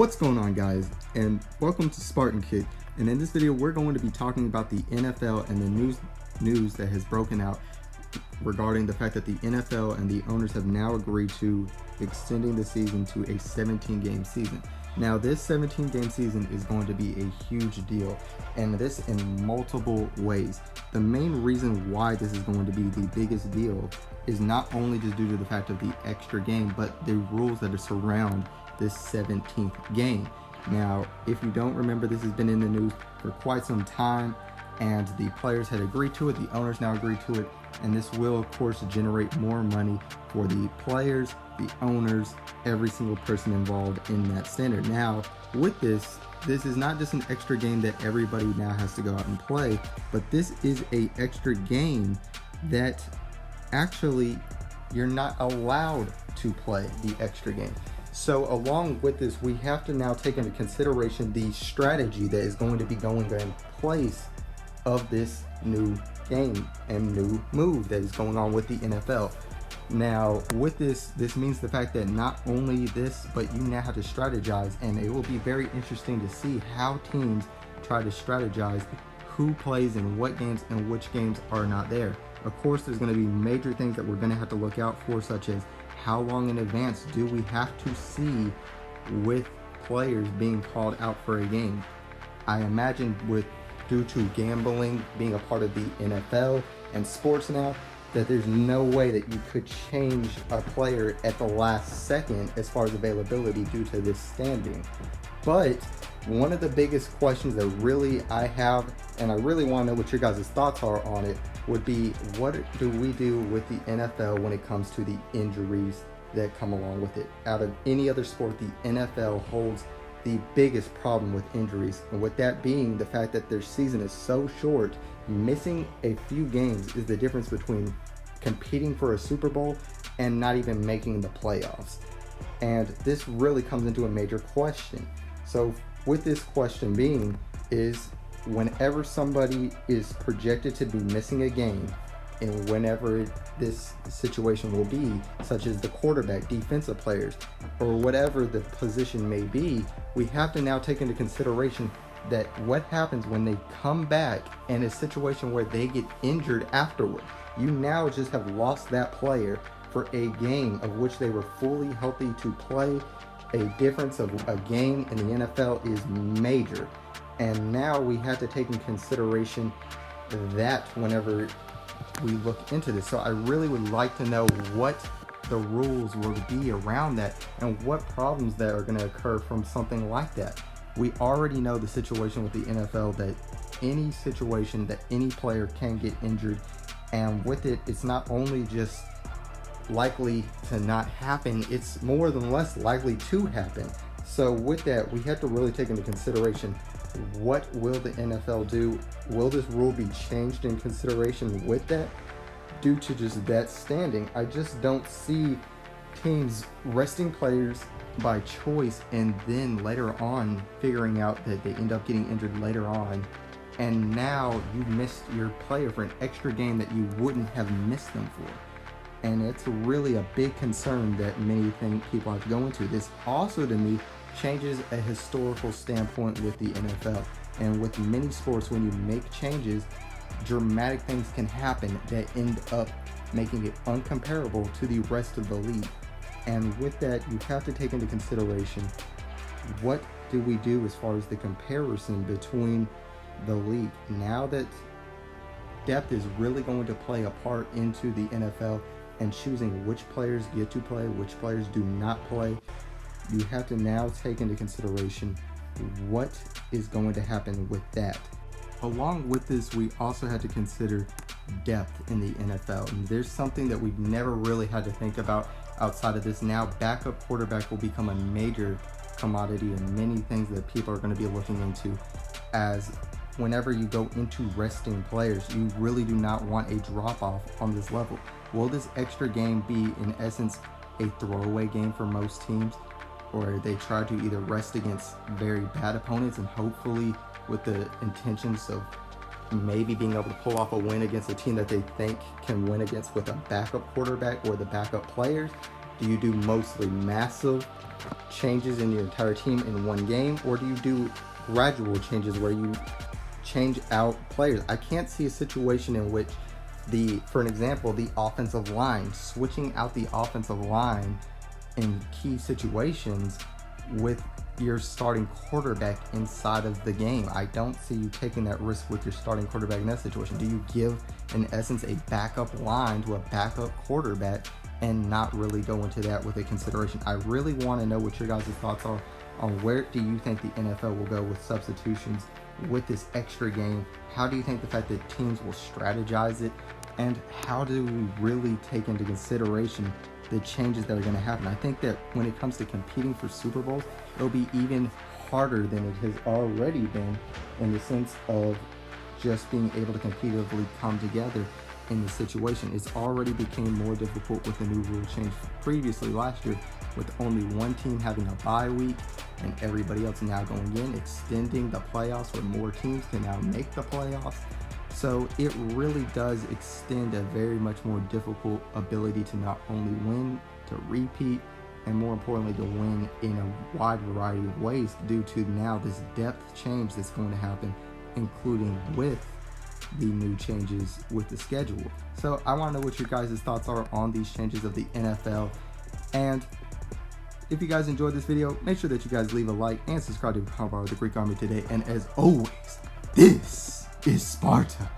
What's going on, guys, and welcome to Spartan Kick. And in this video we're going to be talking about the NFL and the news that has broken out regarding the fact that the NFL and the owners have now agreed to extending the season to a 17-game season. Now this 17-game season is going to be a huge deal, and this in multiple ways. The main reason why this is going to be the biggest deal is not only just due to the fact of the extra game, but the rules that surround this 17th game. Now, if you don't remember, this has been in the news for quite some time, and the players had agreed to it, the owners now agreed to it, and this will of course generate more money for the players, the owners, every single person involved in that standard. Now, with this is not just an extra game that everybody now has to go out and play, but this is a extra game that actually you're not allowed to play the extra game. So along with this, we have to now take into consideration the strategy that is going to be going in place of this new game and new move that is going on with the NFL. Now with this means the fact that not only this, but you now have to strategize, and it will be very interesting to see how teams try to strategize who plays in what games and which games are not there. Of course, there's going to be major things that we're going to have to look out for, such as how long in advance do we have to see with players being called out for a game. I imagine due to gambling being a part of the NFL and sports now, that there's no way that you could change a player at the last second as far as availability due to this standing. But one of the biggest questions that really I have, and I really want to know what your guys' thoughts are on it, would be what do we do with the NFL when it comes to the injuries that come along with it? Out of any other sport, the NFL holds the biggest problem with injuries, and with that being the fact that their season is so short, missing a few games is the difference between competing for a Super Bowl and not even making the playoffs. And this really comes into a major question. So with this question being is, whenever somebody is projected to be missing a game, and whenever this situation will be, such as the quarterback, defensive players, or whatever the position may be, we have to now take into consideration that what happens when they come back in a situation where they get injured afterward. You now just have lost that player for a game of which they were fully healthy to play. A difference of a game in the NFL is major, and now we have to take in consideration that whenever we look into this. So I really would like to know what the rules will be around that and what problems that are going to occur from something like that. We already know the situation with the NFL, that any situation that any player can get injured, and with it, it's not only just likely to not happen, it's more than less likely to happen. So with that, we have to really take into consideration, what will the NFL do? Will this rule be changed in consideration with that due to just that standing? I just don't see teams resting players by choice and then later on figuring out that they end up getting injured later on, and now you missed your player for an extra game that you wouldn't have missed them for. And it's really a big concern that many people have to go into. This also, to me, changes a historical standpoint with the NFL. And with many sports, when you make changes, dramatic things can happen that end up making it uncomparable to the rest of the league. And with that, you have to take into consideration, what do we do as far as the comparison between the league? Now that depth is really going to play a part into the NFL and choosing which players get to play, which players do not play, you have to now take into consideration what is going to happen with that. Along with this, we also had to consider depth in the NFL. And there's something that we've never really had to think about outside of this. Now, backup quarterback will become a major commodity, and many things that people are going to be looking into, as whenever you go into resting players, you really do not want a drop-off on this level. Will this extra game be, in essence, a throwaway game for most teams? Or they try to either rest against very bad opponents and hopefully with the intentions of maybe being able to pull off a win against a team that they think can win against with a backup quarterback or the backup players? Do you do mostly massive changes in your entire team in one game, or do you do gradual changes where you change out players? I can't see a situation in which for an example, the offensive line, switching out the offensive line in key situations with your starting quarterback inside of the game. I don't see you taking that risk with your starting quarterback in that situation. Do you give, in essence, a backup line to a backup quarterback and not really go into that with a consideration? I really want to know what your guys' thoughts are on where do you think the NFL will go with substitutions with this extra game. How do you think the fact that teams will strategize it, and how do we really take into consideration the changes that are going to happen? I think that when it comes to competing for Super Bowls, it'll be even harder than it has already been, in the sense of just being able to competitively come together in the situation. It's already became more difficult with the new rule change previously last year, with only one team having a bye week and everybody else now going in, extending the playoffs where more teams can now make the playoffs. So it really does extend a very much more difficult ability to not only win, to repeat, and more importantly to win in a wide variety of ways due to now this depth change that's going to happen, including with the new changes with the schedule. So I want to know what your guys' thoughts are on these changes of the NFL. And if you guys enjoyed this video, make sure that you guys leave a like and subscribe to become part of the Greek Army today. And as always, this is Sparta.